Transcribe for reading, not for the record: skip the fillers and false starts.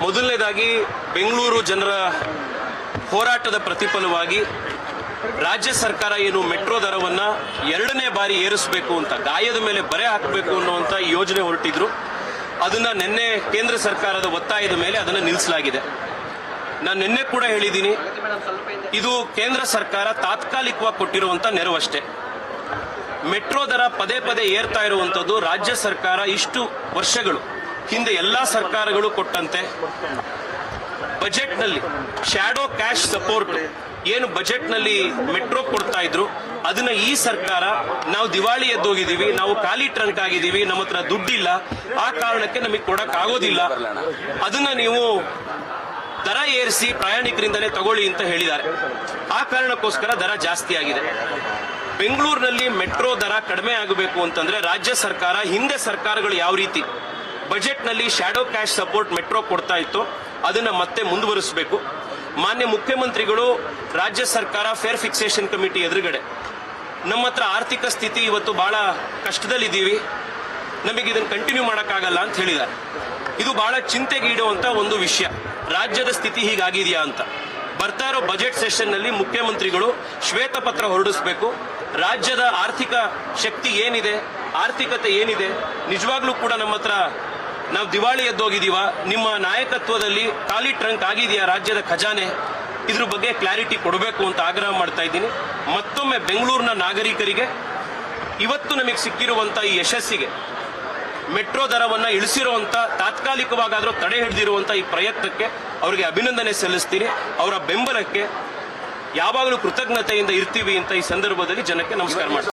ಮೊದಲನೇದಾಗಿ ಬೆಂಗಳೂರು ಜನರ ಹೋರಾಟದ ಪ್ರತಿಫಲವಾಗಿ ರಾಜ್ಯ ಸರ್ಕಾರ ಏನು ಮೆಟ್ರೋ ದರವನ್ನ 2ನೇ ಬಾರಿ ಏರಿಸಬೇಕು ಅಂತ, ಗಾಯದ ಮೇಲೆ ಬರೆ ಹಾಕಬೇಕು ಅನ್ನುವಂತ ಯೋಜನೆ ಹೊರಟಿದ್ರು. ಅದನ್ನ ನಿನ್ನೆ ಕೇಂದ್ರ ಸರ್ಕಾರದ ಒತ್ತಾಯದ ಮೇಲೆ ಅದನ್ನ ನಿಲ್ಲಿಸಲಾಗಿದೆ. ನಾನು ನಿನ್ನೆ ಕೂಡ ಹೇಳಿದ್ದೀನಿ, ಇದು ಕೇಂದ್ರ ಸರ್ಕಾರ ತಾತ್ಕಾಲಿಕವಾಗಿ ಕೊಟ್ಟಿರುವಂತ ನೆರವಷ್ಟೇ. ಮೆಟ್ರೋ ದರ ಪದೇ ಪದೇ ಏರ್ತಾ ಇರುವಂತದ್ದು ರಾಜ್ಯ ಸರ್ಕಾರ ಇಷ್ಟು ವರ್ಷಗಳು ಹಿಂದೆ ಎಲ್ಲಾ ಸರ್ಕಾರಗಳು ಕೊಟ್ಟಂತೆ ಬಜೆಟ್ನಲ್ಲಿ ಶ್ಯಾಡೋ ಕ್ಯಾಶ್ ಸಪೋರ್ಟ್ ಏನು ಬಜೆಟ್ನಲ್ಲಿ ಮೆಟ್ರೋ ಕೊಡ್ತಾ ಇದ್ರು, ಅದನ್ನ ಈ ಸರ್ಕಾರ ನಾವು ದಿವಾಳಿ ಎದ್ದೋಗಿದ್ದೀವಿ, ನಾವು ಖಾಲಿ ಟ್ರಂಕ್ ಆಗಿದ್ದೀವಿ, ನಮ್ಮ ಹತ್ರ ದುಡ್ಡಿಲ್ಲ, ಆ ಕಾರಣಕ್ಕೆ ನಮಗೆ ಕೊಡಕ್ ಆಗೋದಿಲ್ಲ, ಅದನ್ನ ನೀವು ದರ ಏರಿಸಿ ಪ್ರಯಾಣಿಕರಿಂದನೇ ತಗೊಳ್ಳಿ ಅಂತ ಹೇಳಿದ್ದಾರೆ. ಆ ಕಾರಣಕ್ಕೋಸ್ಕರ ದರ ಜಾಸ್ತಿ ಆಗಿದೆ. ಬೆಂಗಳೂರಿನಲ್ಲಿ ಮೆಟ್ರೋ ದರ ಕಡಿಮೆ ಆಗಬೇಕು ಅಂತಂದ್ರೆ ರಾಜ್ಯ ಸರ್ಕಾರ, ಹಿಂದೆ ಸರ್ಕಾರಗಳು ಯಾವ ರೀತಿ ಬಜೆಟ್ನಲ್ಲಿ ಶ್ಯಾಡೋ ಕ್ಯಾಶ್ ಸಪೋರ್ಟ್ ಮೆಟ್ರೋ ಕೊಡ್ತಾ ಇತ್ತು ಅದನ್ನ ಮತ್ತೆ ಮುಂದುವರಿಸಬೇಕು. ಮಾನ್ಯ ಮುಖ್ಯಮಂತ್ರಿಗಳು, ರಾಜ್ಯ ಸರ್ಕಾರ ಫೇರ್ ಫಿಕ್ಸೇಷನ್ ಕಮಿಟಿ ಎದುರುಗಡೆ ನಮ್ಮ ಹತ್ರ ಆರ್ಥಿಕ ಸ್ಥಿತಿ ಇವತ್ತು ಬಹಳ ಕಷ್ಟದಲ್ಲಿದ್ದೀವಿ, ನಮಗೆ ಇದನ್ನು ಕಂಟಿನ್ಯೂ ಮಾಡೋಕ್ಕಾಗಲ್ಲ ಅಂತ ಹೇಳಿದ್ದಾರೆ. ಇದು ಬಹಳ ಚಿಂತೆಗೀಡುವಂತ ಒಂದು ವಿಷಯ. ರಾಜ್ಯದ ಸ್ಥಿತಿ ಹೀಗಾಗಿದೆಯಾ ಅಂತ ಬರ್ತಾ ಇರೋ ಬಜೆಟ್ ಸೆಷನ್ ನಲ್ಲಿ ಮುಖ್ಯಮಂತ್ರಿಗಳು ಶ್ವೇತಪತ್ರ ಹೊರಡಿಸಬೇಕು. ರಾಜ್ಯದ ಆರ್ಥಿಕ ಶಕ್ತಿ ಏನಿದೆ, ಆರ್ಥಿಕತೆ ಏನಿದೆ, ನಿಜವಾಗ್ಲೂ ಕೂಡ ನಮ್ಮ ಹತ್ರ ನಾವು ದಿವಾಳಿ ಎದ್ದೋಗಿದೀವ, ನಿಮ್ಮ ನಾಯಕತ್ವದಲ್ಲಿ ಖಾಲಿ ಟ್ರಂಕ್ ಆಗಿದೆಯಾ ರಾಜ್ಯದ ಖಜಾನೆ, ಇದ್ರ ಬಗ್ಗೆ ಕ್ಲಾರಿಟಿ ಕೊಡಬೇಕು ಅಂತ ಆಗ್ರಹ ಮಾಡ್ತಾ ಇದ್ದೀನಿ. ಮತ್ತೊಮ್ಮೆ ಬೆಂಗಳೂರಿನ ನಾಗರಿಕರಿಗೆ ಇವತ್ತು ನಮಗೆ ಸಿಕ್ಕಿರುವಂತ ಈ ಯಶಸ್ಸಿಗೆ, ಮೆಟ್ರೋ ದರವನ್ನ ಇಳಿಸಿರುವಂತ, ತಾತ್ಕಾಲಿಕವಾಗಾದ್ರೂ ತಡೆ ಹಿಡಿದಿರುವಂತ ಈ ಪ್ರಯತ್ನಕ್ಕೆ ಅವರಿಗೆ ಅಭಿನಂದನೆ ಸಲ್ಲಿಸ್ತೀನಿ. ಅವರ ಬೆಂಬಲಕ್ಕೆ ಯಾವಾಗಲೂ ಕೃತಜ್ಞತೆಯಿಂದ ಇರ್ತೀವಿ ಅಂತ ಈ ಸಂದರ್ಭದಲ್ಲಿ ಜನಕ್ಕೆ ನಮಸ್ಕಾರ ಮಾಡ್ತೀನಿ.